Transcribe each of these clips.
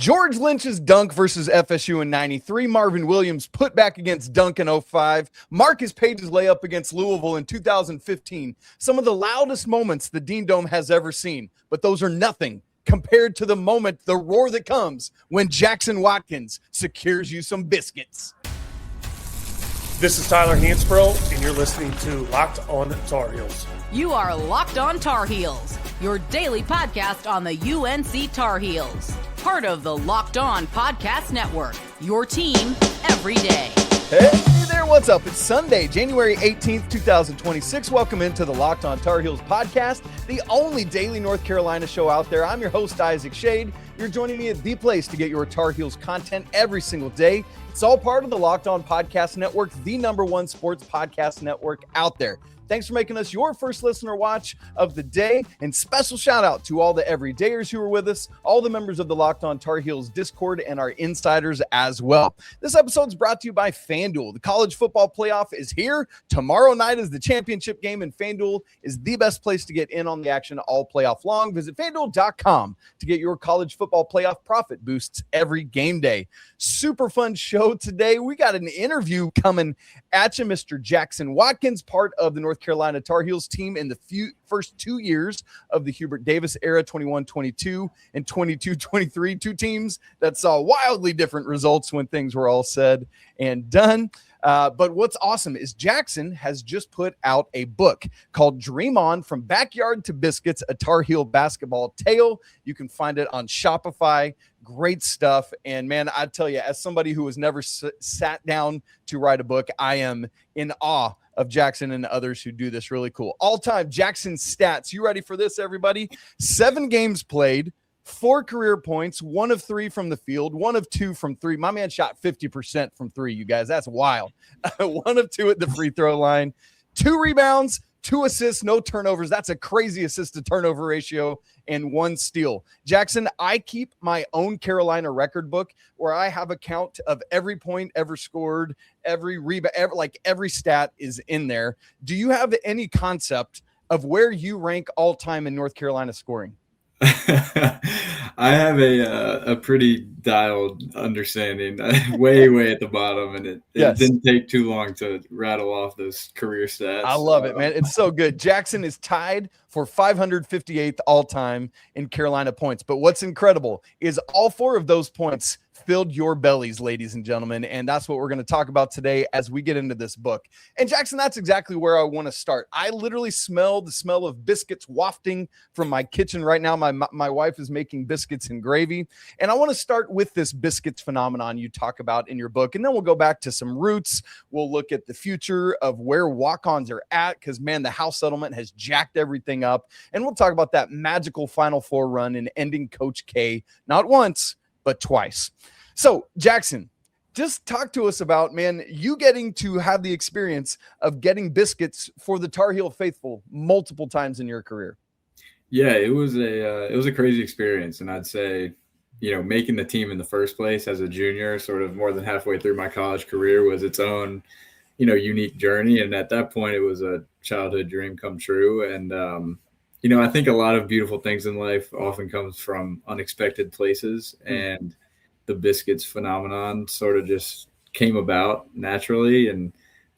George Lynch's dunk versus FSU in 93. Marvin Williams put back against Dunk in 05. Marcus Page's layup against Louisville in 2015. Some of the loudest moments the Dean Dome has ever seen, but those are nothing compared to the moment, the roar that comes when Jackson Watkins secures you some biscuits. This is Tyler Hansbrough, and you're listening to Locked On Tar Heels. You are Locked On Tar Heels, your daily podcast on the UNC Tar Heels. Part of the Locked On Podcast Network, your team every day. Hey there, what's up? It's Sunday, January 18th, 2026. Welcome into the Locked On Tar Heels podcast, the only daily North Carolina show out there. I'm your host, Isaac Schade. You're joining me at the place to get your Tar Heels content every single day. It's all part of the Locked On Podcast Network, the #1 sports podcast network out there. Thanks for making us your first listener watch of the day. And special shout out to all the everydayers who are with us, all the members of the Locked On Tar Heels Discord, and our insiders as well. This episode is brought to you by FanDuel. The college football playoff is here. Tomorrow night is the championship game, and FanDuel is the best place to get in on the action all playoff long. Visit FanDuel.com to get your college football playoff profit boosts every game day. Super fun show today. We got an interview coming at you. Mr. Jackson Watkins, part of the North Carolina Tar Heels team in the first 2 years of the Hubert Davis era, 21-22 and 22-23, two teams that saw wildly different results when things were all said and done. But what's awesome is Jackson has just put out a book called Dream On: From Backyard to Biscuits, a Tar Heel Basketball Tale. You can find it on Shopify. Great stuff. And man, I tell you, as somebody who has never sat down to write a book, I am in awe of Jackson and others who do this really cool. All-time Jackson stats. You ready for this, everybody? 7 games played, 4 career points, 1 of 3 from the field, 1 of 2 from 3. My man shot 50% from 3, you guys. That's wild. 1 of 2 at the free throw line, 2 rebounds, 2 assists, no turnovers. That's a crazy assist to turnover ratio, and 1 steal. Jackson, I keep my own Carolina record book where I have a count of every point ever scored, every rebound, every stat is in there. Do you have any concept of where you rank all time in North Carolina scoring? I have a pretty dialed understanding, way at the bottom, and it didn't take too long to rattle off those career stats. I love it, man. It's so good. Jackson is tied for 558th all-time in Carolina points. But what's incredible is all 4 of those points filled your bellies, ladies and gentlemen, and that's what we're going to talk about today as we get into this book. And Jackson, that's exactly where I want to start. I literally smell the smell of biscuits wafting from my kitchen right now. My wife is making biscuits and gravy, and I want to start with this biscuits phenomenon you talk about in your book, and then we'll go back to some roots. We'll look at the future of where walk-ons are at, because, man, the house settlement has jacked everything up, and we'll talk about that magical Final Four run and ending Coach K, not once, but twice. So, Jackson, just talk to us about, man, you getting to have the experience of getting biscuits for the Tar Heel faithful multiple times in your career. Yeah, it was a crazy experience, and I'd say, making the team in the first place as a junior, sort of more than halfway through my college career, was its own, unique journey. And at that point, it was a childhood dream come true. And I think a lot of beautiful things in life often comes from unexpected places, and the biscuits phenomenon sort of just came about naturally. And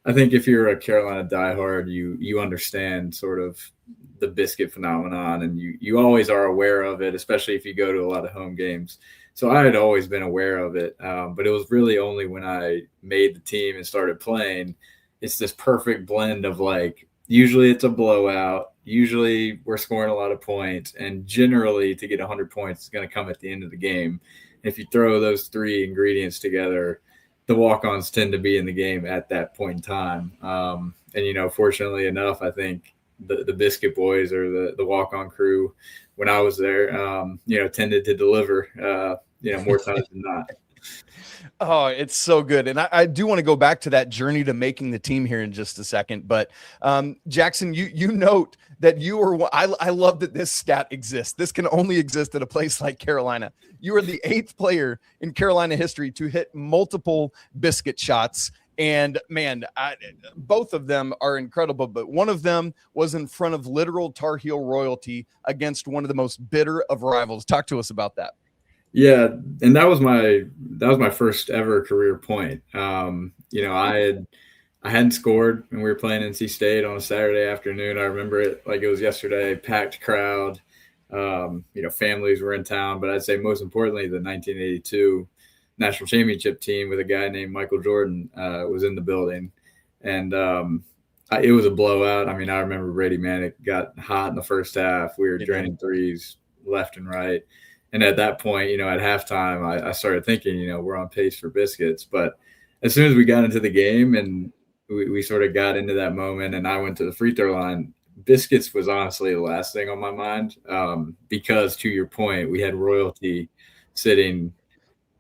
I think if you're a Carolina diehard, you understand sort of the biscuit phenomenon, and you always are aware of it, especially if you go to a lot of home games. So I had always been aware of it, but it was really only when I made the team and started playing, it's this perfect blend of, like, usually it's a blowout, usually we're scoring a lot of points, and generally to get 100 points is going to come at the end of the game. If you throw those 3 ingredients together, the walk-ons tend to be in the game at that point in time. And fortunately enough, I think the Biscuit boys, or the walk-on crew, when I was there, tended to deliver, more times than not. Oh, it's so good. And I do want to go back to that journey to making the team here in just a second. But Jackson, you note that you were, I love that this stat exists. This can only exist at a place like Carolina. You are the 8th player in Carolina history to hit multiple biscuit shots. And man, both of them are incredible, but one of them was in front of literal Tar Heel royalty against one of the most bitter of rivals. Talk to us about that. Yeah, and that was my first ever career point. I hadn't scored, and we were playing NC State on a Saturday afternoon. I remember it like it was yesterday. Packed crowd. Families were in town, but I'd say most importantly, the 1982 national championship team with a guy named Michael Jordan was in the building, and it was a blowout. I mean, I remember Brady Manick got hot in the first half. We were draining threes left and right. And at that point, at halftime, I started thinking, we're on pace for Biscuits. But as soon as we got into the game and we sort of got into that moment and I went to the free throw line, Biscuits was honestly the last thing on my mind because, to your point, we had royalty sitting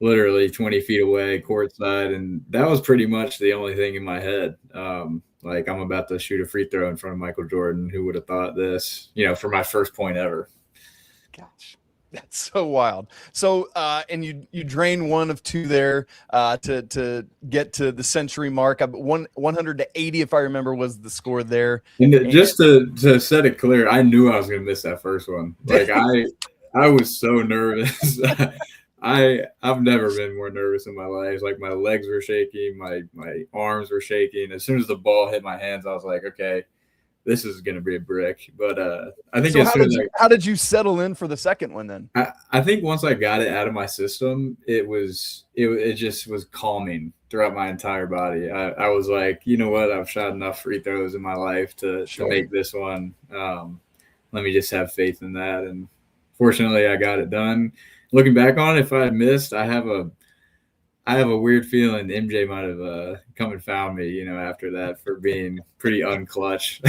literally 20 feet away courtside. And that was pretty much the only thing in my head. Like, I'm about to shoot a free throw in front of Michael Jordan. Who would have thought this, for my first point ever. Gosh. That's so wild. So, and you drain one of two there to get to the century mark. 180, if I remember, was the score there. And just to set it clear, I knew I was going to miss that first one. Like I was so nervous. I've never been more nervous in my life. Like my legs were shaking, my arms were shaking. As soon as the ball hit my hands, I was like, okay, this is going to be a brick. But I think how did you settle in for the second one then? I think once I got it out of my system, it just was calming throughout my entire body. I was like, you know what? I've shot enough free throws in my life to make this one. Let me just have faith in that. And fortunately, I got it done. Looking back on it, if I had missed, I have a weird feeling MJ might have come and found me, after that for being pretty unclutch.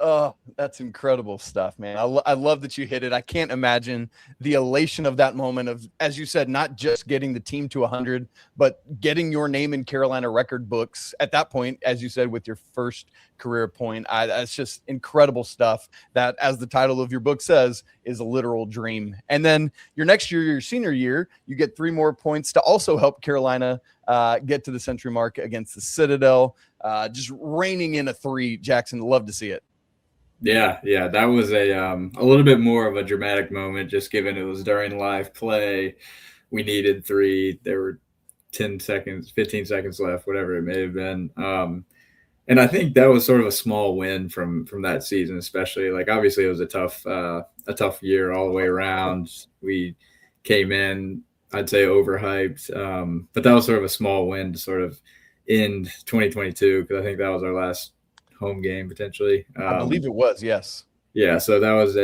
Oh, that's incredible stuff, man. I love that you hit it. I can't imagine the elation of that moment of, as you said, not just getting the team to 100, but getting your name in Carolina record books at that point, as you said, with your first career point. That's just incredible stuff that, as the title of your book says, is a literal dream. And then your next year, your senior year, you get 3 more points to also help Carolina get to the century mark against the Citadel. Just raining in a 3, Jackson. Love to see it. Yeah, that was a little bit more of a dramatic moment, just given it was during live play. We needed 3. There were 10 seconds, 15 seconds left, whatever it may have been. And I think that was sort of a small win from that season, especially. Like, obviously, it was a tough year all the way around. We came in, I'd say, overhyped, but that was sort of a small win to sort of end 2022 because I think that was our last home game potentially. I believe it was, yes. Yeah, so that was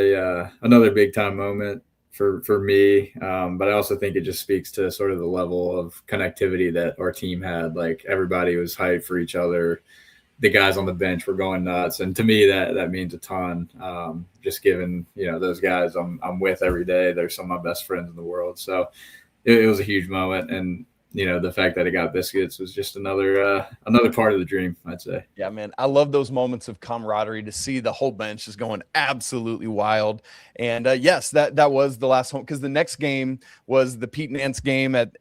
another big time moment for me. But I also think it just speaks to sort of the level of connectivity that our team had. Like, everybody was hyped for each other. The guys on the bench were going nuts, and to me that means a ton. Just given those guys I'm with every day, they're some of my best friends in the world. So it was a huge moment, and the fact that it got Biscuits was just another part of the dream, I'd say. Yeah, man. I love those moments of camaraderie to see the whole bench is going absolutely wild. And yes, that was the last home, because the next game was the Pete Nance game at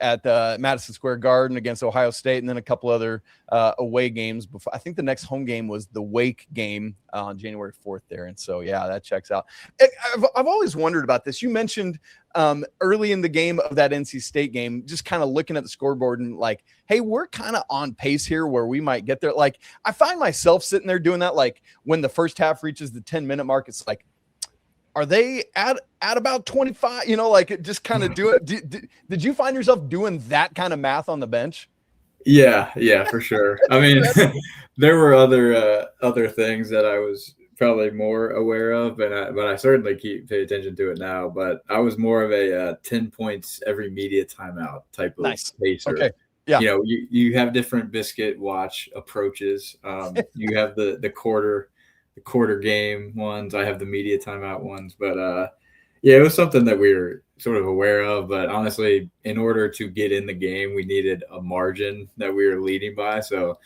Madison Square Garden against Ohio State, and then a couple other away games before. I think the next home game was the Wake game on January 4th there. And so, yeah, that checks out. I've always wondered about this. You mentioned early in the game of that NC State game, just kind of looking at the scoreboard and like, hey, we're kind of on pace here where we might get there. Like, I find myself sitting there doing that. Like, when the first half reaches the 10-minute mark, it's like, are they at about 25? Like, just kind of do it. Did you find yourself doing that kind of math on the bench? Yeah, for sure. I mean, there were other things that I was probably more aware of, but I certainly pay attention to it now. But I was more of a 10 points every media timeout type of pacer. Okay. Yeah. You have different Biscuit watch approaches. You have the quarter game ones. I have the media timeout ones. But it was something that we were sort of aware of. But honestly, in order to get in the game, we needed a margin that we were leading by. So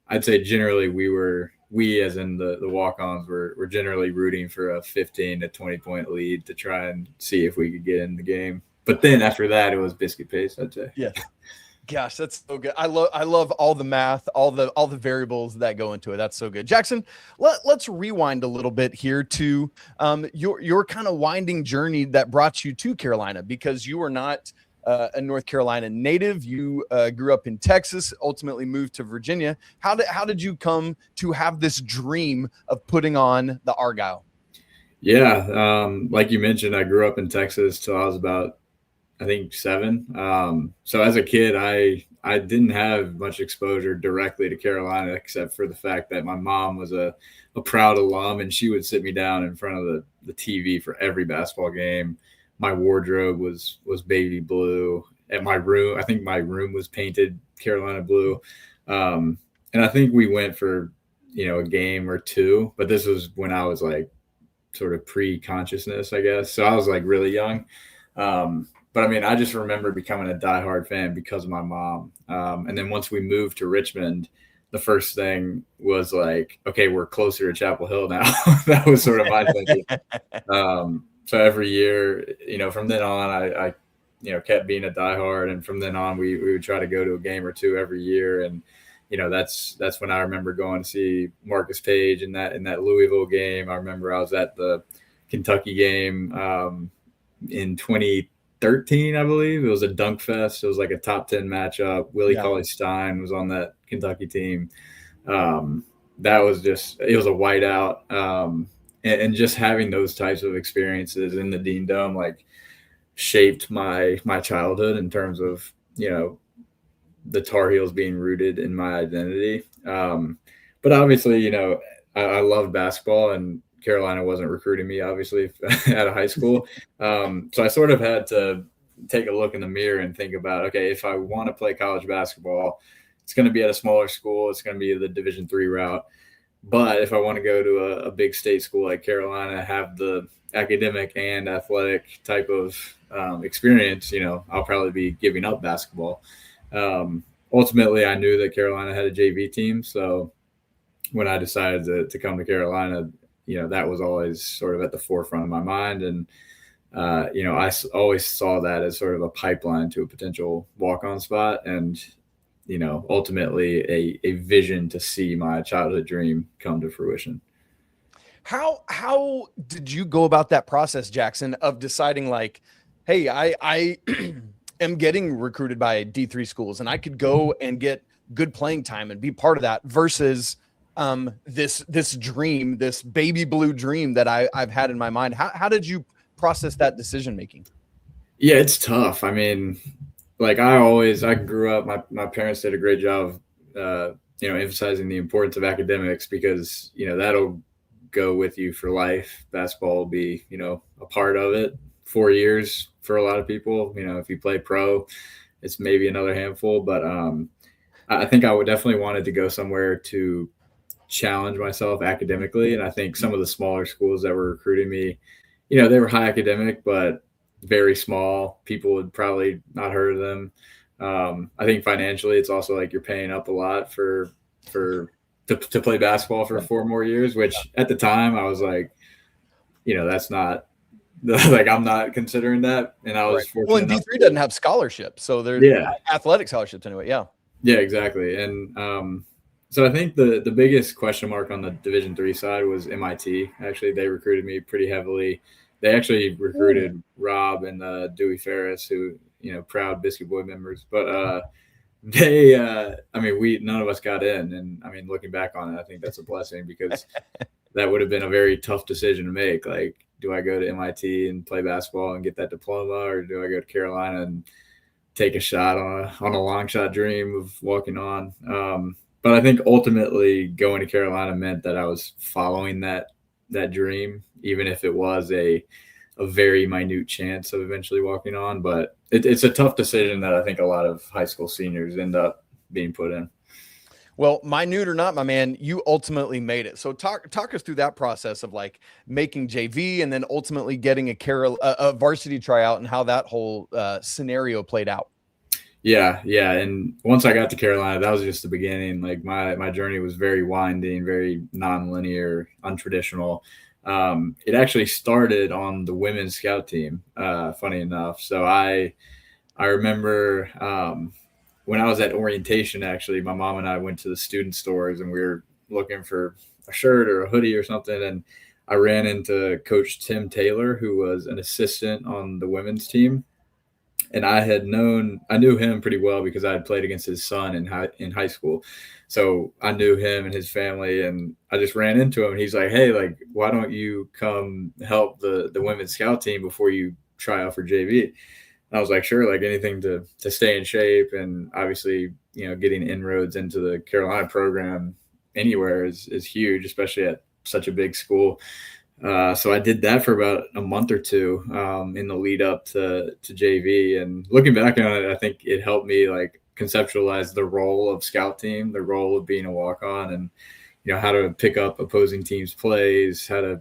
I'd say generally we as in the walk-ons were generally rooting for a 15 to 20 point lead to try and see if we could get in the game. But then after that, it was Biscuit pace, I'd say. Yeah. Gosh, that's so good. I love all the math, all the variables that go into it. That's so good. Jackson, let's rewind a little bit here to your kind of winding journey that brought you to Carolina, because you were not a North Carolina native. You grew up in Texas, ultimately moved to Virginia. How did you come to have this dream of putting on the Argyle? Yeah, like you mentioned, I grew up in Texas till I was about, I think, 7. So as a kid, I didn't have much exposure directly to Carolina, except for the fact that my mom was a proud alum, and she would sit me down in front of the TV for every basketball game. My wardrobe was baby blue. At my room, I think my room was painted Carolina blue. And I think we went for, a game or two, but this was when I was like sort of pre-consciousness, I guess. So I was like really young. But I mean, I just remember becoming a diehard fan because of my mom. And then once we moved to Richmond, the first thing was like, okay, we're closer to Chapel Hill now. That was sort of my thinking. So every year, from then on, I kept being a diehard. And from then on, we would try to go to a game or two every year. And, that's when I remember going to see Marcus Page in that Louisville game. I remember I was at the Kentucky game in 2013, I believe. It was a dunk fest. It was like a top 10 matchup. Willie Cauley-Stein was on that Kentucky team. That was it was a whiteout. And just having those types of experiences in the Dean Dome, like, shaped my childhood in terms of, the Tar Heels being rooted in my identity. But obviously, I loved basketball, and Carolina wasn't recruiting me, obviously, out of high school. So I sort of had to take a look in the mirror and think about, okay, if I want to play college basketball, it's going to be at a smaller school. It's going to be the Division III route. But if I want to go to a big state school like Carolina, have the academic and athletic type of experience, I'll probably be giving up basketball. Ultimately, I knew that Carolina had a JV team. So when I decided to come to Carolina, that was always sort of at the forefront of my mind. And, I always saw that as sort of a pipeline to a potential walk-on spot. And, ultimately a vision to see my childhood dream come to fruition. How did you go about that process, Jackson, of deciding like, hey, I am getting recruited by D3 schools and I could go and get good playing time and be part of that versus this dream, this baby blue dream that I've had in my mind? How did you process that decision making? Yeah, it's tough. I mean, like I grew up, my parents did a great job of, emphasizing the importance of academics because, that'll go with you for life. Basketball will be, a part of it. 4 years for a lot of people. If you play pro, it's maybe another handful. But I think I would definitely wanted to go somewhere to challenge myself academically. And I think some of the smaller schools that were recruiting me, they were high academic, but very small. People would probably not heard of them. I think financially, it's also like you're paying up a lot to play basketball for 4 more years, which at the time I was like, that's not like, I'm not considering that. And I was fortunate. Well, and D3 doesn't have scholarships. So there's athletic scholarships anyway. Yeah. Yeah, exactly. And so I think the biggest question mark on the Division III side was MIT. Actually, they recruited me pretty heavily. They actually recruited Rob and Dewey Ferris, who, proud Biscuit Boy members. But none of us got in. And I mean, looking back on it, I think that's a blessing because that would have been a very tough decision to make. Like, do I go to MIT and play basketball and get that diploma, or do I go to Carolina and take a shot on a long shot dream of walking on? But I think ultimately going to Carolina meant that I was following that dream, even if it was a very minute chance of eventually walking on. But it's a tough decision that I think a lot of high school seniors end up being put in. Well, minute or not, my man, you ultimately made it. So talk us through that process of like making JV and then ultimately getting a varsity tryout and how that whole scenario played out. Yeah. And once I got to Carolina, that was just the beginning. Like my journey was very winding, very nonlinear, untraditional. It actually started on the women's scout team, funny enough. So I remember when I was at orientation, actually, my mom and I went to the student stores and we were looking for a shirt or a hoodie or something. And I ran into Coach Tim Taylor, who was an assistant on the women's team. And I knew him pretty well because I had played against his son in high school. So I knew him and his family, and I just ran into him. And he's like, hey, like, why don't you come help the women's scout team before you try out for JV? And I was like, sure, like anything to stay in shape. And obviously, getting inroads into the Carolina program anywhere is huge, especially at such a big school. So I did that for about a month or two in the lead up to JV. And looking back on it, I think it helped me like conceptualize the role of scout team, the role of being a walk-on, and how to pick up opposing teams' plays, how to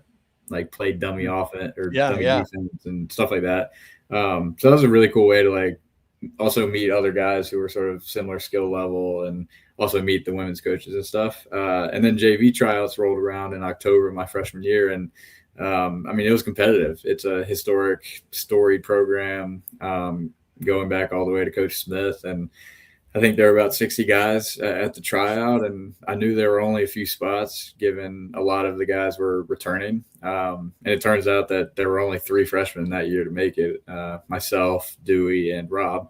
like play dummy offense or dummy defense and stuff like that. So that was a really cool way to like also meet other guys who were sort of similar skill level and also meet the women's coaches and stuff. And then JV tryouts rolled around in October of my freshman year. And it was competitive. It's a historic, storied program going back all the way to Coach Smith. And I think there were about 60 guys at the tryout. And I knew there were only a few spots given a lot of the guys were returning. And it turns out that there were only 3 freshmen that year to make it, myself, Dewey, and Rob.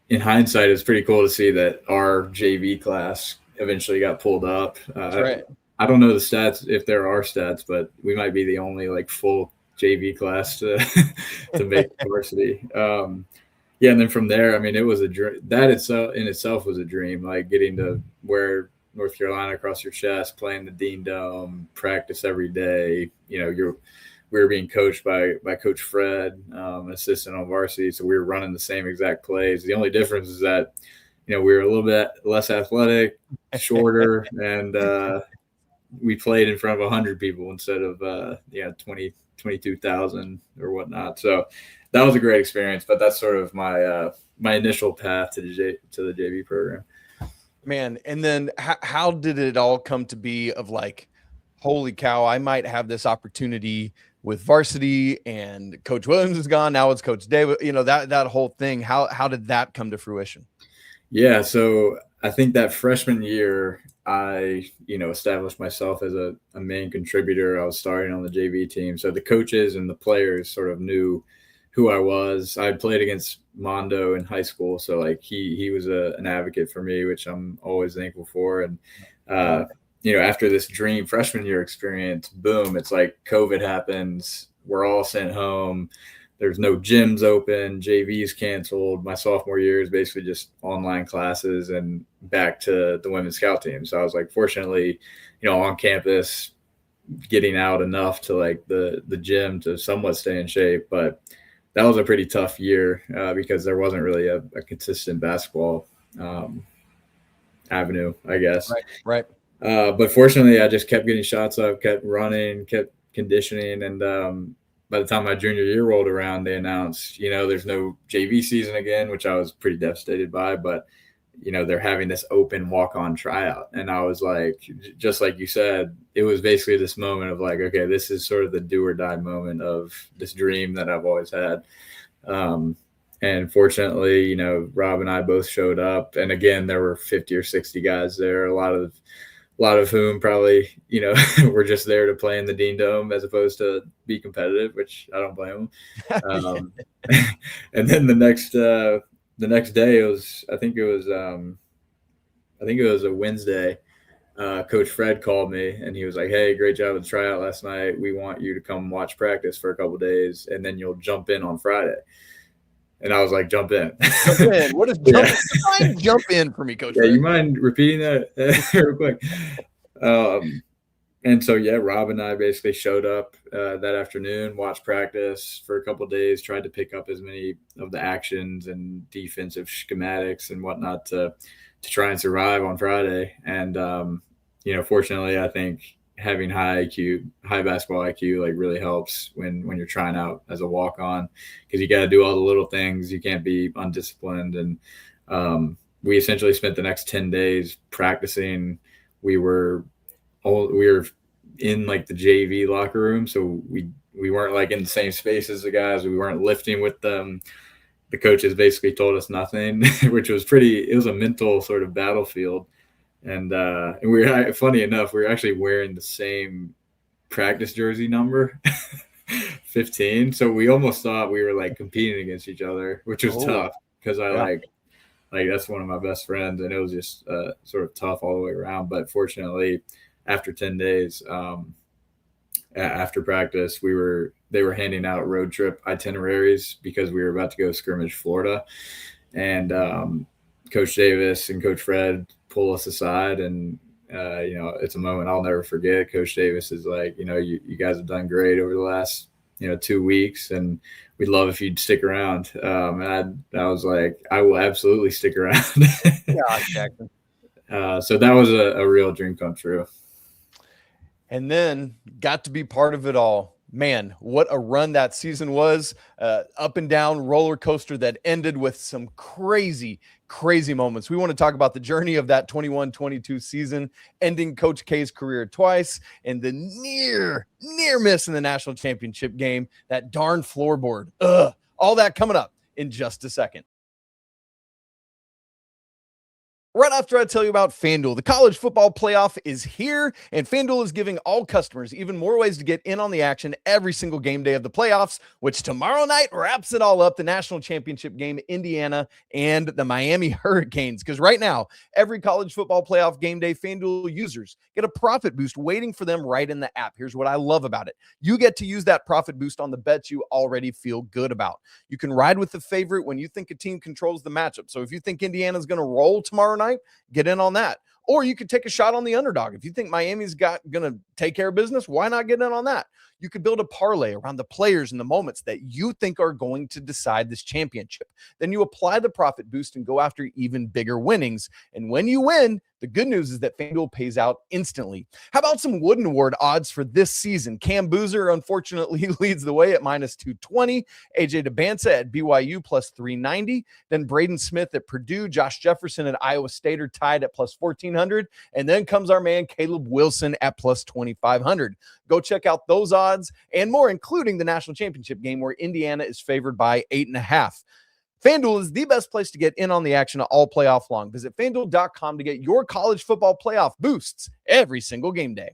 In hindsight, it's pretty cool to see that our JV class eventually got pulled up. That's right. I don't know the stats, if there are stats, but we might be the only like full JV class to make varsity. And then from there, it was a dream. That in itself was a dream, like getting to wear North Carolina across your chest, playing the Dean Dome, practice every day. We were being coached by Coach Fred, assistant on varsity. So we were running the same exact plays. The only difference is that, we were a little bit less athletic, shorter, and we played in front of 100 people instead of 22,000 or whatnot. So that was a great experience. But that's sort of my initial path to the JV program. Man, and then how did it all come to be of like, holy cow, I might have this opportunity with varsity, and Coach Williams is gone. Now it's Coach David, that whole thing. How did that come to fruition? Yeah. So I think that freshman year, I, established myself as a main contributor. I was starting on the JV team. So the coaches and the players sort of knew who I was. I had played against Mondo in high school. So like he was an advocate for me, which I'm always thankful for. And, after this dream freshman year experience, boom, it's like COVID happens. We're all sent home. There's no gyms open. JV's canceled. My sophomore year is basically just online classes and back to the women's scout team. So I was like, fortunately, on campus, getting out enough to like the gym to somewhat stay in shape. But that was a pretty tough year because there wasn't really a consistent basketball avenue, I guess. Right. But fortunately, I just kept getting shots up, kept running, kept conditioning. And by the time my junior year rolled around, they announced, there's no JV season again, which I was pretty devastated by. But, they're having this open walk-on tryout. And I was like, just like you said, it was basically this moment of like, okay, this is sort of the do or die moment of this dream that I've always had. And fortunately, Rob and I both showed up. And again, there were 50 or 60 guys there, a lot of whom probably, were just there to play in the Dean Dome as opposed to be competitive, which I don't blame them. And then the next day I think it was a Wednesday. Coach Fred called me and he was like, hey, great job at the tryout last night. We want you to come watch practice for a couple of days and then you'll jump in on Friday. And I was like, jump in. Jump in. What is jump in for me, Coach? Yeah, you mind repeating that real quick? And so, Rob and I basically showed up that afternoon, watched practice for a couple of days, tried to pick up as many of the actions and defensive schematics and whatnot to try and survive on Friday. And, fortunately, I think having high basketball IQ, like really helps when you're trying out as a walk-on, because you got to do all the little things. You can't be undisciplined. And we essentially spent the next 10 days practicing. We were in like the JV locker room. So we weren't like in the same space as the guys. We weren't lifting with them. the coaches basically told us nothing, which was it was a mental sort of battlefield. And we were, funny enough, we were actually wearing the same practice jersey number, 15. So we almost thought we were like competing against each other, which was tough because I like that's one of my best friends, and it was just sort of tough all the way around. But fortunately, after 10 days, after practice, they were handing out road trip itineraries because we were about to go scrimmage Florida, and Coach Davis and Coach Fred pull us aside, and it's a moment I'll never forget. Coach Davis is like, you guys have done great over the last 2 weeks, and we'd love if you'd stick around. And I was like, I will absolutely stick around. Yeah, exactly. So that was a real dream come true. And then got to be part of it all. Man, what a run that season was. Up and down roller coaster that ended with some crazy, crazy moments. We want to talk about the journey of that 21-22 season, ending Coach K's career twice, and the near miss in the national championship game, that darn floorboard. All that coming up in just a second. Right after I tell you about FanDuel, the college football playoff is here, and FanDuel is giving all customers even more ways to get in on the action every single game day of the playoffs, which tomorrow night wraps it all up, the national championship game, Indiana and the Miami Hurricanes. Because right now, every college football playoff game day, FanDuel users get a profit boost waiting for them right in the app. Here's what I love about it. You get to use that profit boost on the bets you already feel good about. You can ride with the favorite when you think a team controls the matchup. So if you think Indiana's going to roll tomorrow night, get in on that. Or you could take a shot on the underdog. If you think Miami's going to take care of business, why not get in on that? You could build a parlay around the players and the moments that you think are going to decide this championship. Then you apply the profit boost and go after even bigger winnings. And when you win, the good news is that FanDuel pays out instantly. How about some Wooden Award odds for this season? Cam Boozer, unfortunately, leads the way at -220. AJ DeBanza at BYU +390. Then Braden Smith at Purdue. Josh Jefferson at Iowa State are tied at +1400. And then comes our man Caleb Wilson at +2500. Go check out those odds and more, including the national championship game where Indiana is favored by 8.5. FanDuel is the best place to get in on the action all playoff long. Visit FanDuel.com to get your college football playoff boosts every single game day.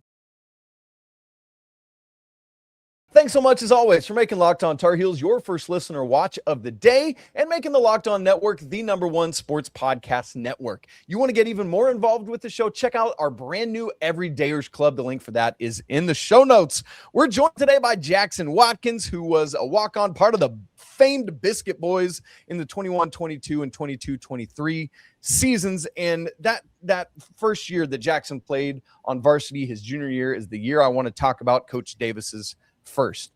Thanks so much, as always, for making Locked On Tar Heels your first listener watch of the day and making the Locked On Network the #1 sports podcast network. You want to get even more involved with the show? Check out our brand new Everydayers Club. The link for that is in the show notes. We're joined today by Jackson Watkins, who was a walk-on part of the famed Biscuit boys in the 21-22 and 22-23 seasons. And that first year that Jackson played on varsity, his junior year, is the year I want to talk about Coach Davis's first.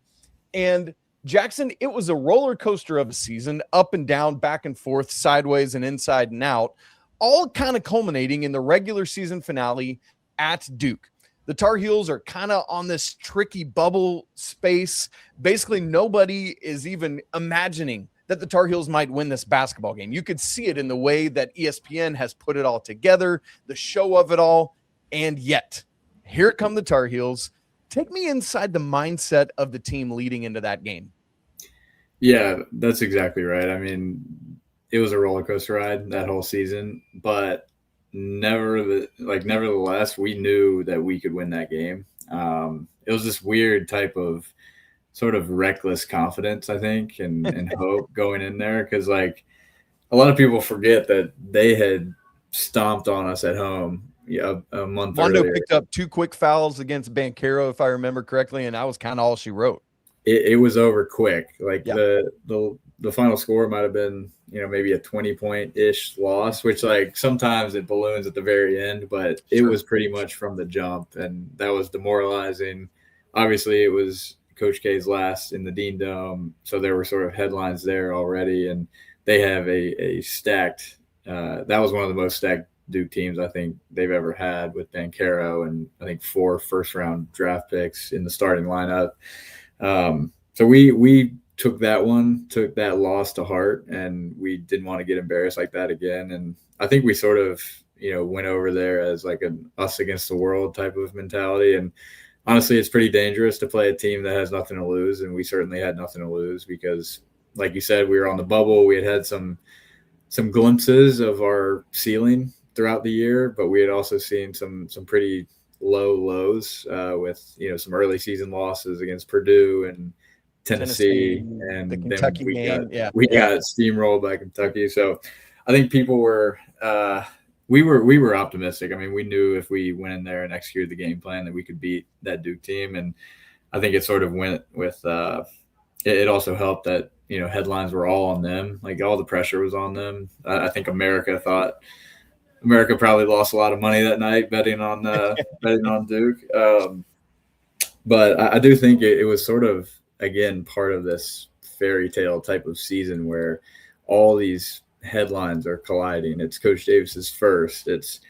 And Jackson, it was a roller coaster of a season, up and down, back and forth, sideways and inside and out, all kind of culminating in the regular season finale at Duke. The Tar Heels are kind of on this tricky bubble space. Basically, nobody is even imagining that the Tar Heels might win this basketball game. You could see it in the way that ESPN has put it all together, the show of it all. And yet, here come the Tar Heels. Take me inside the mindset of the team leading into that game. Yeah, that's exactly right. I mean, it was a roller coaster ride that whole season, but nevertheless, we knew that we could win that game. It was this weird type of sort of reckless confidence, I think, and hope going in there, because like a lot of people forget that they had stomped on us at home. Yeah, a month Mondo earlier. picked up 2 quick fouls against Banchero, if I remember correctly, and that was kind of all she wrote. It was over quick. Like yeah. The final score might have been, maybe a 20-point-ish loss, which like sometimes it balloons at the very end, but it was pretty much from the jump, and that was demoralizing. Obviously, it was Coach K's last in the Dean Dome, so there were sort of headlines there already, and they have a stacked that was one of the most stacked Duke teams I think they've ever had, with Banchero and I think 4 first-round draft picks in the starting lineup. So we took that loss to heart, and we didn't want to get embarrassed like that again. And I think we sort of, went over there as like an us against the world type of mentality. And honestly, it's pretty dangerous to play a team that has nothing to lose. And we certainly had nothing to lose, because like you said, we were on the bubble. We had some glimpses of our ceiling throughout the year, but we had also seen some pretty low lows with some early season losses against Purdue and Tennessee, and the then Kentucky game. We got steamrolled by Kentucky. So I think people were we were optimistic. I mean, we knew if we went in there and executed the game plan that we could beat that Duke team, and I think it sort of went with it also helped that headlines were all on them. Like, all the pressure was on them. I think America probably lost a lot of money that night betting on Duke. But I do think it was sort of, again, part of this fairy tale type of season where all these headlines are colliding. It's Coach Davis's first. It's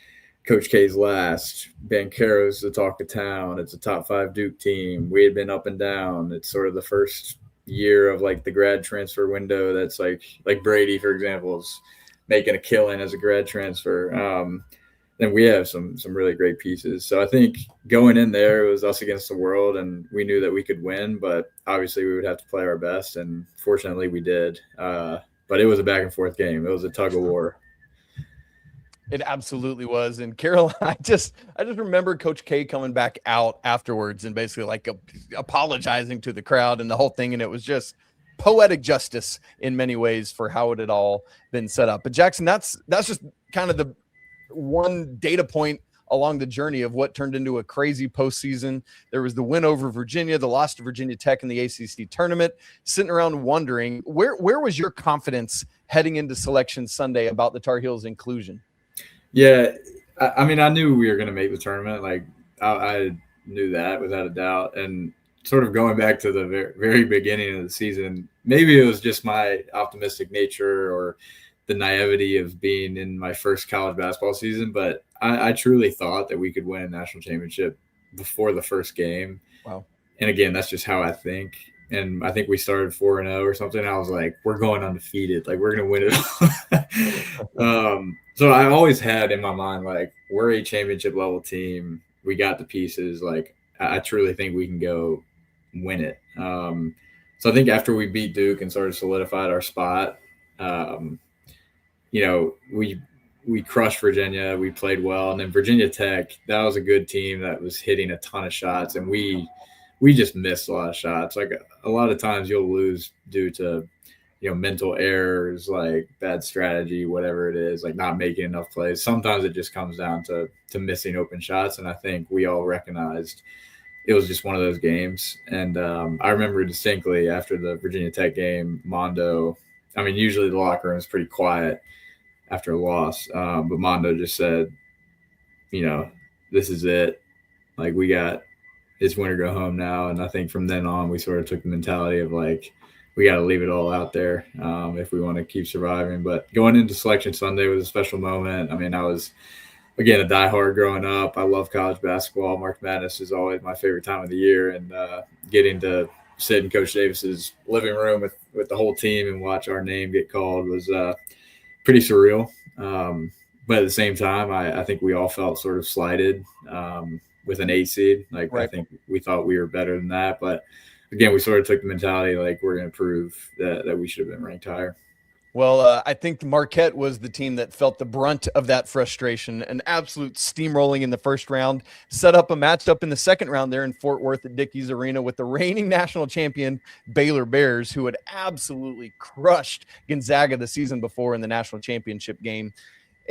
Coach K's last. Banchero's the talk of town. It's a top 5 Duke team. We had been up and down. It's sort of the first year of like the grad transfer window. That's like Brady, for example, is making a killing as a grad transfer. Then we have some really great pieces. So I think going in there, it was us against the world, and we knew that we could win, but obviously we would have to play our best, and fortunately we did. But it was a back and forth game. It was a tug of war. It absolutely was. And Carol, I just remember Coach K coming back out afterwards and basically like apologizing to the crowd and the whole thing. And it was just poetic justice in many ways for how it had all been set up. But Jackson, that's just kind of the one data point along the journey of what turned into a crazy postseason. There was the win over Virginia, the loss to Virginia Tech in the ACC tournament. Sitting around wondering, where was your confidence heading into Selection Sunday about the Tar Heels' inclusion? Yeah, I mean, I knew we were going to make the tournament. Like, I knew that without a doubt. And sort of going back to the very beginning of the season, maybe it was just my optimistic nature or the naivety of being in my first college basketball season, but I truly thought that we could win a national championship before the first game. Wow. And again, that's just how I think. And I think we started 4-0 or something. I was like, we're going undefeated. Like, we're going to win it. So I always had in my mind, like, we're a championship level team. We got the pieces. Like, I truly think we can go win it. So I think after we beat Duke and sort of solidified our spot, we crushed Virginia. We played well. And then Virginia Tech, that was a good team that was hitting a ton of shots. And we just missed a lot of shots. Like, a lot of times you'll lose due to, mental errors, like bad strategy, whatever it is, like not making enough plays. Sometimes it just comes down to missing open shots. And I think we all recognized it was just one of those games. And I remember distinctly after the Virginia Tech game, Mondo, I mean, usually the locker room is pretty quiet after a loss. But Mondo just said, this is it. Like, it's win or go home now. And I think from then on, we sort of took the mentality of like, we got to leave it all out there if we want to keep surviving. But going into Selection Sunday was a special moment. I mean, I was, again, a diehard growing up. I love college basketball. March Madness is always my favorite time of the year. And getting to sit in Coach Davis's living room with the whole team and watch our name get called was pretty surreal. But at the same time, I think we all felt sort of slighted with an 8 seed. Like, right. I think we thought we were better than that. But again, we sort of took the mentality like we're going to prove that we should have been ranked higher. Well, I think Marquette was the team that felt the brunt of that frustration. An absolute steamrolling in the first round, set up a matchup in the second round there in Fort Worth at Dickies Arena with the reigning national champion Baylor Bears, who had absolutely crushed Gonzaga the season before in the national championship game.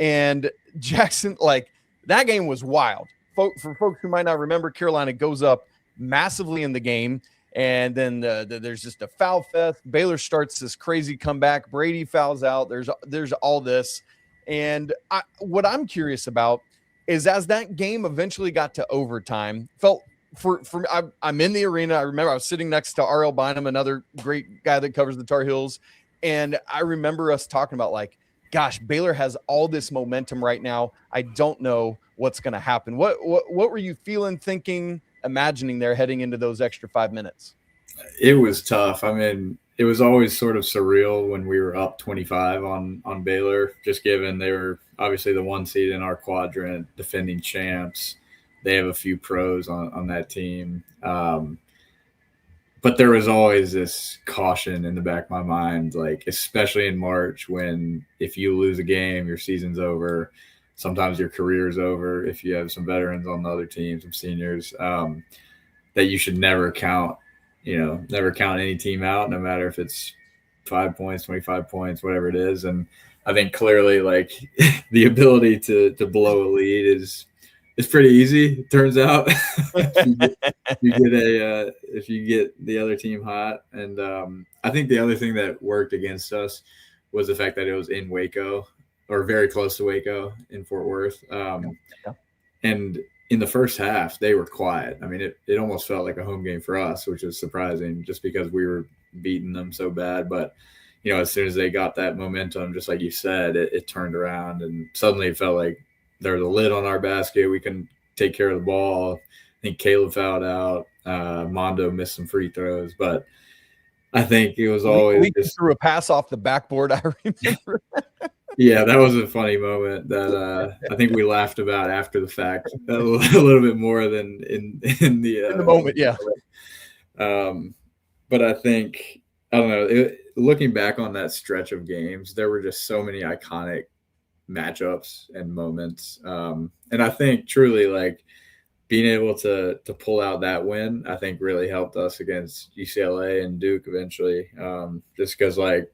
And Jackson, like, that game was wild. For folks who might not remember, Carolina goes up massively in the game. And then there's just a foul fest. Baylor starts this crazy comeback. Brady fouls out. There's all this. And what I'm curious about is as that game eventually got to overtime, I'm in the arena. I remember I was sitting next to R.L. Bynum, another great guy that covers the Tar Heels. And I remember us talking about like, gosh, Baylor has all this momentum right now. I don't know what's going to happen. What were you feeling, thinking, imagining there heading into those extra 5 minutes? It was tough. I mean, it was always sort of surreal when we were up 25 on Baylor, just given they were obviously the 1 seed in our quadrant, defending champs. They have a few pros on that team. but there was always this caution in the back of my mind, like especially in March, when if you lose a game, your season's over. Sometimes your career's over if you have some veterans on the other team, some seniors, that you should never count any team out, no matter if it's 5 points, 25 points, whatever it is. And I think clearly, like, the ability to blow a lead is pretty easy, it turns out. If you get the other team hot. And I think the other thing that worked against us was the fact that it was in Waco, or very close to Waco in Fort Worth. And in the first half, they were quiet. I mean, it almost felt like a home game for us, which was surprising just because we were beating them so bad. But, as soon as they got that momentum, just like you said, it turned around, and suddenly it felt like there was a lid on our basket. We couldn't take care of the ball. I think Caleb fouled out. Mondo missed some free throws, but I think it was always we threw a pass off the backboard. I remember. Yeah, that was a funny moment that I think we laughed about after the fact a little bit more than in the moment. Yeah. But I think, I don't know, looking back on that stretch of games, there were just so many iconic matchups and moments. And I think truly, like, being able to pull out that win, I think really helped us against UCLA and Duke eventually. Just because, like,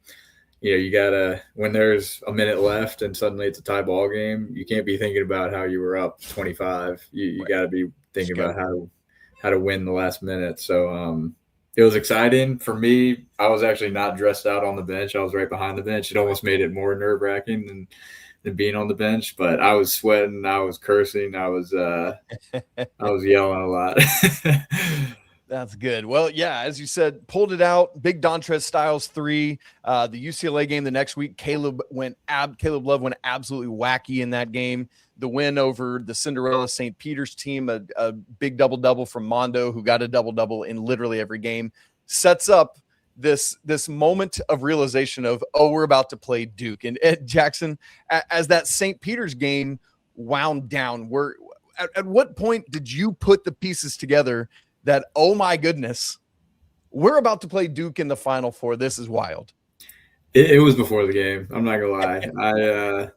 you gotta, when there's a minute left and suddenly it's a tie ball game, you can't be thinking about how you were up 25. You gotta be thinking about how to win the last minute. So it was exciting for me. I was actually not dressed out on the bench. I was right behind the bench. It almost made it more nerve wracking than being on the bench, but I was sweating, I was cursing, I was yelling a lot. That's good. Well, yeah, as you said, pulled it out. Big Dontrez Styles 3. The UCLA game the next week, Caleb Love went absolutely wacky in that game. The win over the Cinderella St. Peter's team, a big double-double from Mondo, who got a double-double in literally every game, sets up this moment of realization of, we're about to play Duke. And Jackson, as that St. Peter's game wound down, at what point did you put the pieces together that, oh my goodness, we're about to play Duke in the Final Four? This is wild. It was before the game. I'm not gonna lie.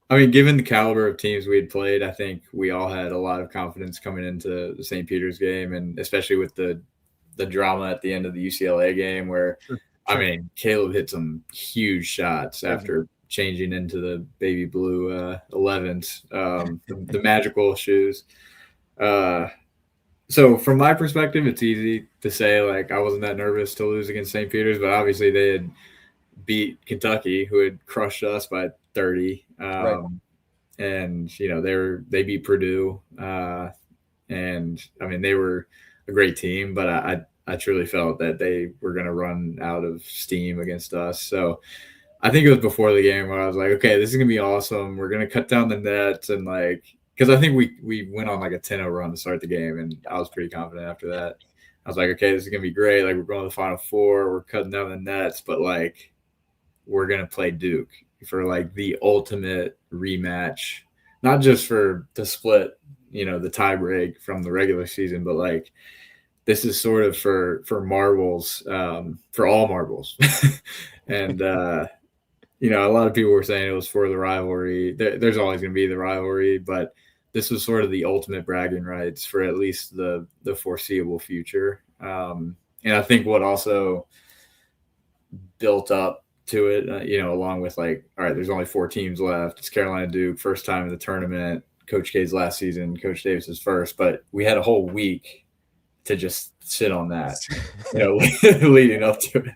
I mean, given the caliber of teams we had played, I think we all had a lot of confidence coming into the St. Peter's game, and especially with the drama at the end of the UCLA game where, sure. I mean, Caleb hit some huge shots after changing into the baby blue 11s, the magical shoes. So from my perspective, it's easy to say, like, I wasn't that nervous to lose against St. Peter's, but obviously they had beat Kentucky, who had crushed us by 30. Right. And, they beat Purdue. And, I mean, they were a great team, but I truly felt that they were going to run out of steam against us. So I think it was before the game where I was like, okay, this is going to be awesome. We're going to cut down the nets and, like, because I think we went on like a 10-0 run to start the game, and I was pretty confident after that. I was like, okay, this is going to be great. Like, we're going to the Final Four. We're cutting down the nets, but, like, we're going to play Duke for, like, the ultimate rematch, not just to split, the tie break from the regular season, but, like, this is sort of for marbles, for all marbles. And, a lot of people were saying it was for the rivalry. There's always going to be the rivalry, but this was sort of the ultimate bragging rights for at least the foreseeable future. And I think what also built up to it, along with, like, all right, there's only 4 teams left. It's Carolina Duke, first time in the tournament. Coach K's last season, Coach Davis's first. But we had a whole week to just sit on that, leading up to it.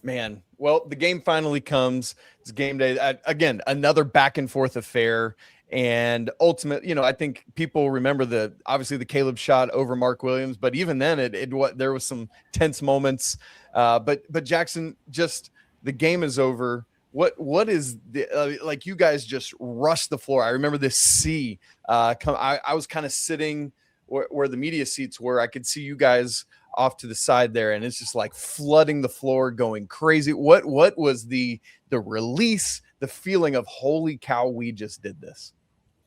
Man, well, the game finally comes. It's game day. Again, another back and forth affair. And ultimately, I think people remember obviously the Caleb shot over Mark Williams, but even then there was some tense moments. But Jackson, just the game is over. What is the like, you guys just rushed the floor. I remember this C I was kind of sitting where the media seats were. I could see you guys off to the side there, and it's just like flooding the floor, going crazy. What was the release, the feeling of, holy cow, we just did this?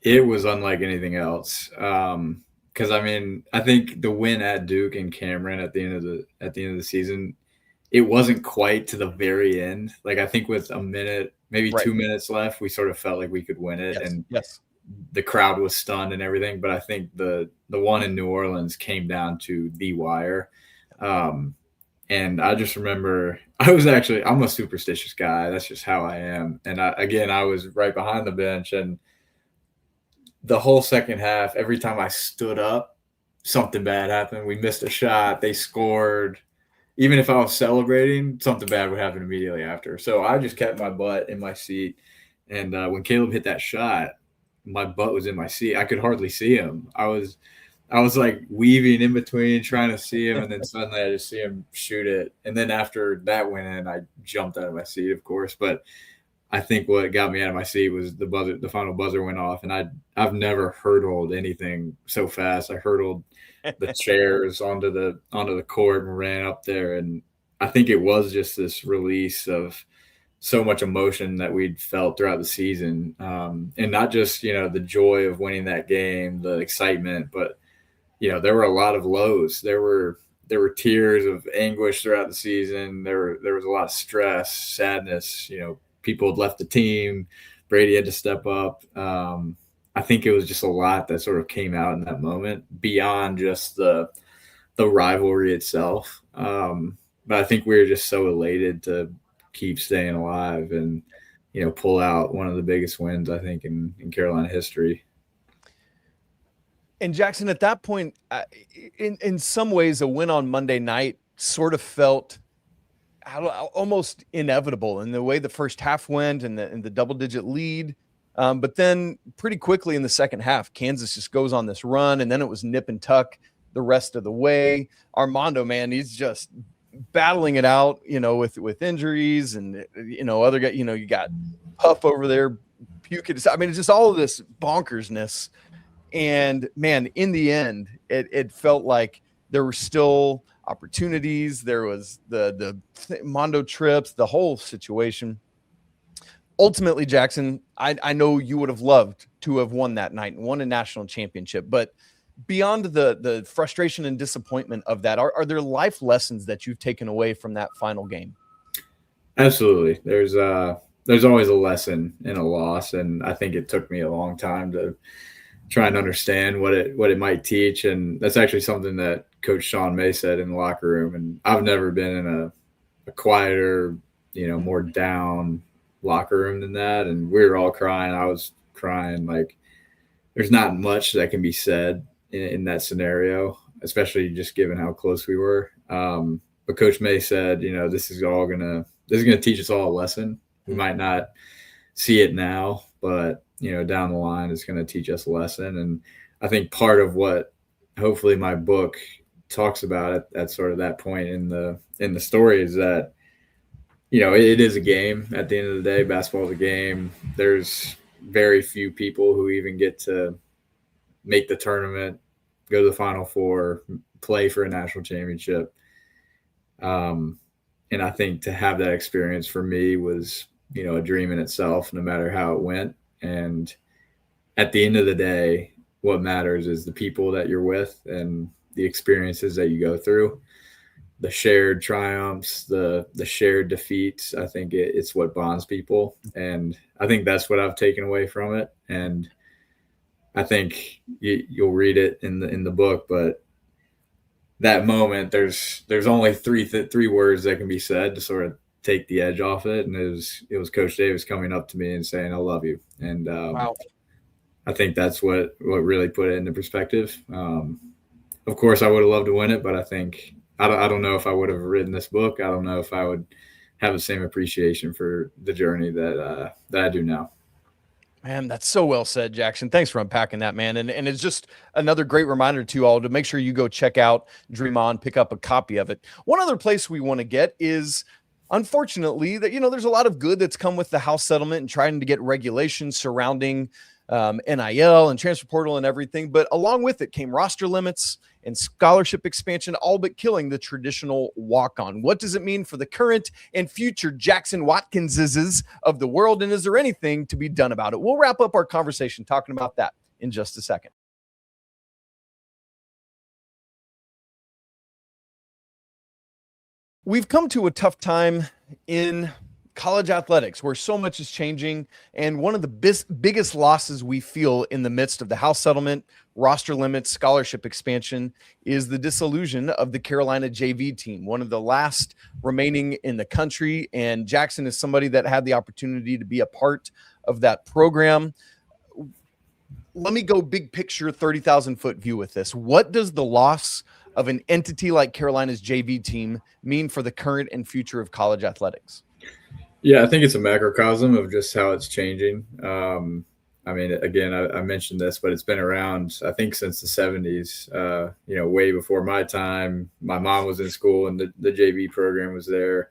It was unlike anything else. because I mean, I think the win at Duke and Cameron at the end of the season, it wasn't quite to the very end. Like I think with a minute, maybe 2 minutes left, we sort of felt like we could win it, and the crowd was stunned and everything. But I think the one in New Orleans came down to the wire. And I just remember I'm a superstitious guy. That's just how I am. And I was right behind the bench, and the whole second half, every time I stood up, something bad happened. We missed a shot. They scored. Even if I was celebrating, something bad would happen immediately after. So I just kept my butt in my seat. And when Caleb hit that shot, my butt was in my seat. I could hardly see him. I was like weaving in between, trying to see him, and then suddenly I just see him shoot it. And then after that went in, I jumped out of my seat, of course. But I think what got me out of my seat was the final buzzer went off, and I've never hurdled anything so fast. I hurdled the chairs onto the court and ran up there, and I think it was just this release of so much emotion that we'd felt throughout the season, and not just the joy of winning that game, the excitement, but there were a lot of lows. There were tears of anguish throughout the season. There was a lot of stress, sadness. People had left the team. Brady had to step up. I think it was just a lot that sort of came out in that moment beyond just the rivalry itself. But I think we were just so elated to keep staying alive and, pull out one of the biggest wins, I think, in Carolina history. And Jackson, at that point, in some ways, a win on Monday night sort of felt almost inevitable in the way the first half went and the double-digit lead. But then pretty quickly in the second half, Kansas just goes on this run, and then it was nip and tuck the rest of the way. Armando, man, he's just battling it out, with injuries and, other guys, you got Puff over there, puking. I mean, it's just all of this bonkersness. And man, in the end, it felt like there were still opportunities. There was the Mondo trips, the whole situation. Ultimately, Jackson, I know you would have loved to have won that night and won a national championship, but beyond the frustration and disappointment of that, are there life lessons that you've taken away from that final game? Absolutely. There's always a lesson in a loss, and I think it took me a long time to try and understand what it might teach. And that's actually something that Coach Sean May said in the locker room. And I've never been in a quieter, more down locker room than that. And we were all crying. I was crying. Like, there's not much that can be said in that scenario, especially just given how close we were. But Coach May said, this is going to teach us all a lesson. We might not see it now, but down the line, it's going to teach us a lesson. And I think part of what hopefully my book talks about at sort of that point in the story is that, it is a game at the end of the day. Basketball is a game. There's very few people who even get to make the tournament, go to the Final Four, play for a national championship. And I think to have that experience for me was, a dream in itself, no matter how it went. And at the end of the day, what matters is the people that you're with and the experiences that you go through, the shared triumphs, the shared defeats. I think it's what bonds people. And I think that's what I've taken away from it. And I think you'll read it in the book, but that moment, there's only three words that can be said to sort of take the edge off it. And it was Coach Davis coming up to me and saying, "I love you." And wow. I think that's what really put it into perspective. Of course, I would have loved to win it, but I think I don't know if I would have written this book. I don't know if I would have the same appreciation for the journey that I do now. Man, that's so well said, Jackson. Thanks for unpacking that, man. And it's just another great reminder to you all to make sure you go check out Dream On, pick up a copy of it. One other place we want to get is, unfortunately, that there's a lot of good that's come with the House settlement and trying to get regulations surrounding NIL and transfer portal and everything. But along with it came roster limits and scholarship expansion, all but killing the traditional walk-on. What does it mean for the current and future Jackson Watkinses of the world? And is there anything to be done about it? We'll wrap up our conversation talking about that in just a second. We've come to a tough time in college athletics where so much is changing. And one of the biggest losses we feel in the midst of the House settlement, roster limits, scholarship expansion is the disillusion of the Carolina JV team, one of the last remaining in the country. And Jackson is somebody that had the opportunity to be a part of that program. Let me go big picture, 30,000 foot view with this. What does the loss of an entity like Carolina's JV team mean for the current and future of college athletics? Yeah, I think it's a macrocosm of just how it's changing. I mean, again, I mentioned this, but it's been around, I think, since the 70s, way before my time. My mom was in school and the JV program was there.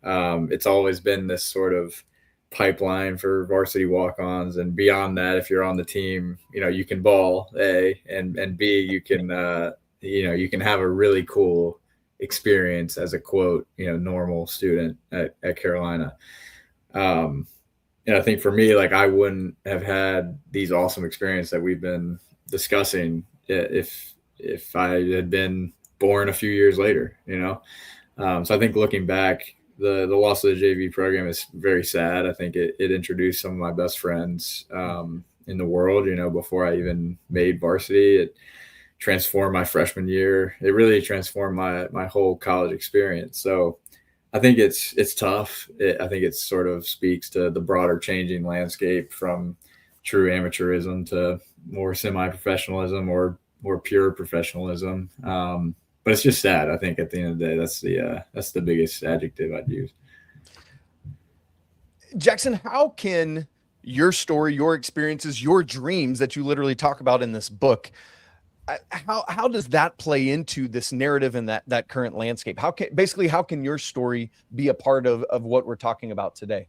It's always been this sort of pipeline for varsity walk-ons. And beyond that, if you're on the team, you can ball, A, and B, you can you can have a really cool experience as a quote, normal student at Carolina. And I think for me, like, I wouldn't have had these awesome experiences that we've been discussing if I had been born a few years later, So I think looking back, the loss of the JV program is very sad. I think it introduced some of my best friends in the world, before I even made varsity. It transformed my freshman year. It really transformed my whole college experience. So I think it's tough. I think it sort of speaks to the broader changing landscape from true amateurism to more semi-professionalism or more pure professionalism. But it's just sad. I think at the end of the day, that's the biggest adjective I'd use. Jackson, how can your story, your experiences, your dreams that you literally talk about in this book, how does that play into this narrative and that current landscape? How can your story be a part of what we're talking about today?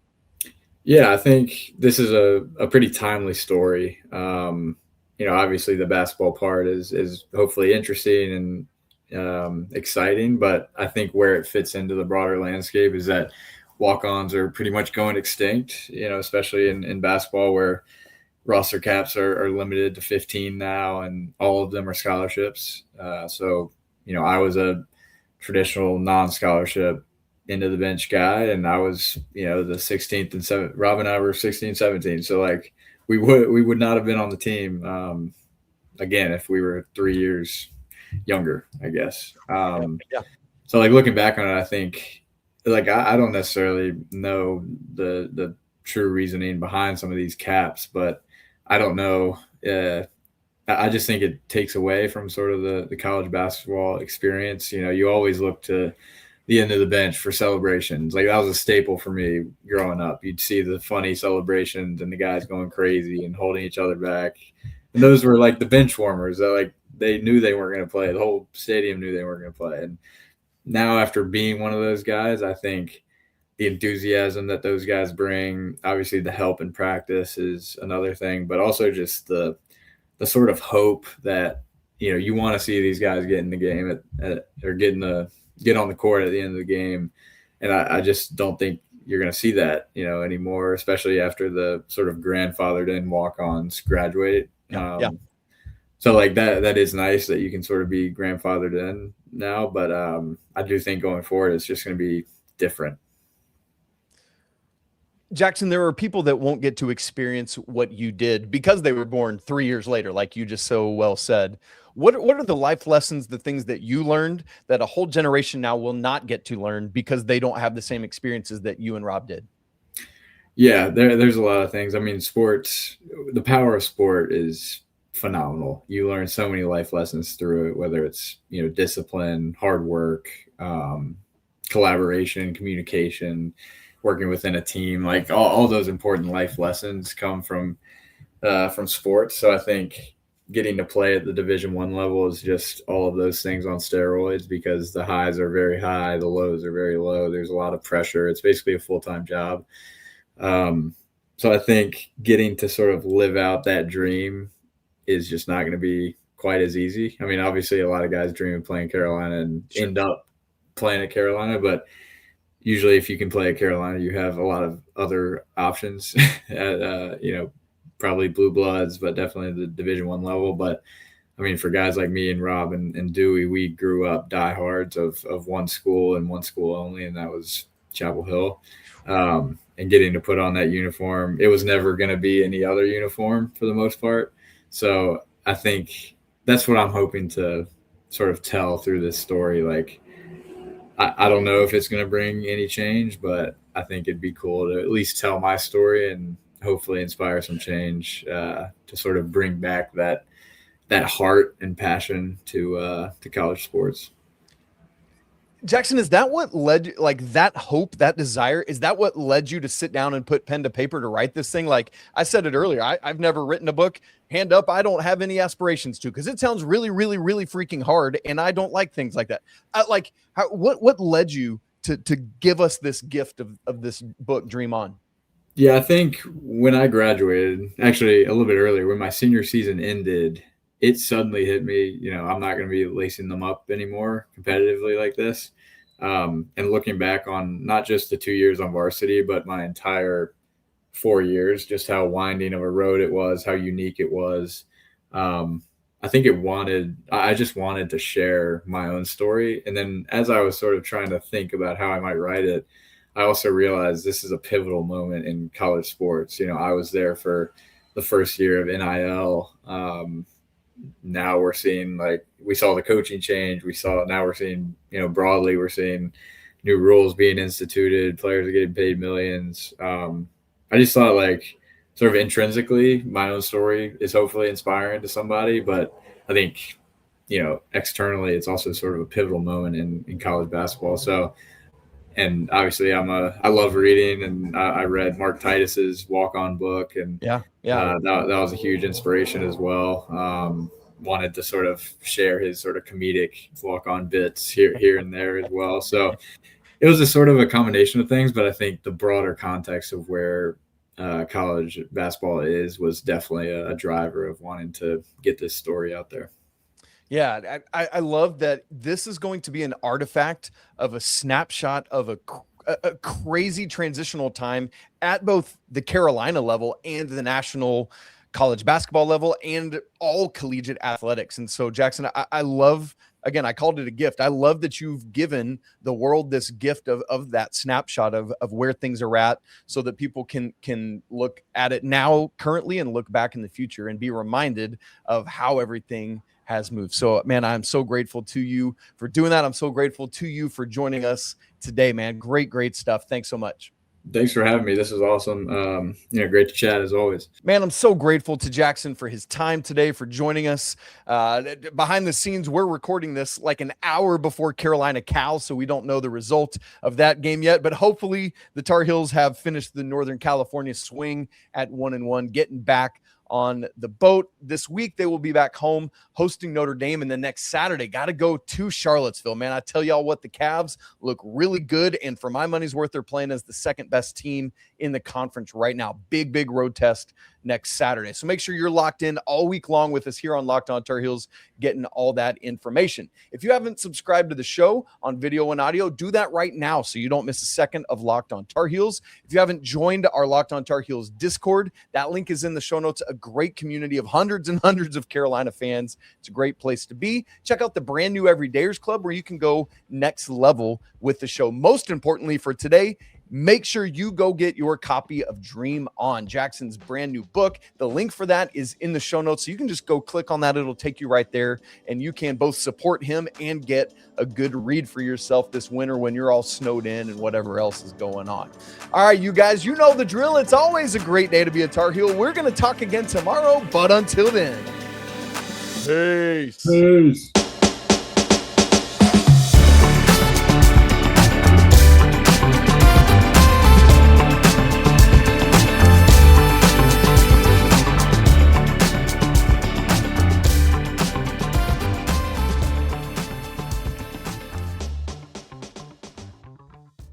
Yeah, I think this is a pretty timely story. Obviously the basketball part is hopefully interesting and exciting, but I think where it fits into the broader landscape is that walk-ons are pretty much going extinct, especially in basketball, where roster caps are limited to 15 now, and all of them are scholarships. So I was a traditional non-scholarship into the bench guy, and I was, the 16th and 7th. Rob and I were 16, 17. So like we would not have been on the team again if we were 3 years younger, I guess. Yeah. So like looking back on it, I think like I don't necessarily know the true reasoning behind some of these caps, but I don't know. I just think it takes away from sort of the college basketball experience. You always look to the end of the bench for celebrations. Like that was a staple for me growing up. You'd see the funny celebrations and the guys going crazy and holding each other back. And those were like the bench warmers that like they knew they weren't going to play. The whole stadium knew they weren't going to play. And now after being one of those guys, I think the enthusiasm that those guys bring, obviously the help in practice is another thing, but also just the sort of hope that, you want to see these guys get in the game or get on the court at the end of the game. And I just don't think you're going to see that, anymore, especially after the sort of grandfathered in walk-ons graduate. Yeah. So like that is nice that you can sort of be grandfathered in now, but I do think going forward, it's just going to be different. Jackson, there are people that won't get to experience what you did because they were born 3 years later, like you just so well said. What are the life lessons, the things that you learned that a whole generation now will not get to learn because they don't have the same experiences that you and Rob did? Yeah, there's a lot of things. I mean, sports, the power of sport is phenomenal. You learn so many life lessons through it, whether it's, discipline, hard work, collaboration, communication, working within a team, like all those important life lessons come from sports. So I think getting to play at the Division I level is just all of those things on steroids, because the highs are very high, the lows are very low. There's a lot of pressure. It's basically a full-time job. So I think getting to sort of live out that dream is just not going to be quite as easy. I mean, obviously a lot of guys dream of playing Carolina and end up playing at Carolina, but usually if you can play at Carolina, you have a lot of other options at, probably blue bloods, but definitely the Division I level. But I mean, for guys like me and Rob and Dewey, we grew up diehards of one school and one school only, and that was Chapel Hill. And getting to put on that uniform, it was never going to be any other uniform for the most part. So I think that's what I'm hoping to sort of tell through this story. Like, I don't know if it's going to bring any change, but I think it'd be cool to at least tell my story and hopefully inspire some change to sort of bring back that heart and passion to college sports. Jackson, is that what led, like, that hope, that desire, is that what led you to sit down and put pen to paper to write this thing? Like I said it earlier, I've never written a book. Hand up, I don't have any aspirations to, because it sounds really, really, really freaking hard, and I don't like things like that. What led you to give us this gift of this book, Dream On? Yeah, I think when I graduated, actually a little bit earlier, when my senior season ended, it suddenly hit me, I'm not going to be lacing them up anymore competitively like this. And looking back on not just the 2 years on varsity, but my entire 4 years, just how winding of a road it was, how unique it was. I think I just wanted to share my own story. And then as I was sort of trying to think about how I might write it, I also realized this is a pivotal moment in college sports. I was there for the first year of NIL. Now we're seeing, we saw the coaching change. Now we're seeing, broadly, we're seeing new rules being instituted. Players are getting paid millions. I just thought, sort of intrinsically, my own story is hopefully inspiring to somebody. But I think, externally, it's also sort of a pivotal moment in college basketball. So, and obviously I love reading, and I read Mark Titus's walk-on book, and that was a huge inspiration as well. Wanted to sort of share his sort of comedic walk-on bits here and there as well. So it was a sort of a combination of things, but I think the broader context of where college basketball was definitely a driver of wanting to get this story out there. Yeah, I love that this is going to be an artifact of a snapshot of a crazy transitional time at both the Carolina level and the national college basketball level and all collegiate athletics. And so, Jackson, I love, again, I called it a gift. I love that you've given the world this gift of that snapshot of where things are at, so that people can look at it now currently and look back in the future and be reminded of how everything has moved. So, man, I'm so grateful to you for doing that. I'm so grateful to you for joining us today, man. Great stuff. Thanks so much. Thanks for having me. This is awesome. Great to chat as always. Man, I'm so grateful to Jackson for his time today, for joining us. Behind the scenes, we're recording this like an hour before Carolina Cal, so we don't know the result of that game yet. But hopefully the Tar Heels have finished the Northern California swing at 1-1, getting back on the boat. This week they will be back home hosting Notre Dame, and then next Saturday got to go to Charlottesville. Man, I tell y'all what, the Cavs look really good, and for my money's worth, they're playing as the second best team in the conference right now. Big road test next Saturday. So make sure you're locked in all week long with us here on Locked On Tar Heels, getting all that information. If you haven't subscribed to the show on video and audio, do that right now so you don't miss a second of Locked On Tar Heels. If you haven't joined our Locked On Tar Heels Discord, that link is in the show notes. A great community of hundreds and hundreds of Carolina fans. It's a great place to be. Check out the brand new Everydayers Club, where you can go next level with the show. Most importantly for today, make sure you go get your copy of Dream On, Jackson's brand new book. The link for that is in the show notes, so you can just go click on that. It'll take you right there, and you can both support him and get a good read for yourself this winter when you're all snowed in and whatever else is going on. All right, you guys, you know the drill. It's always a great day to be a Tar Heel. We're going to talk again tomorrow, but until then, peace.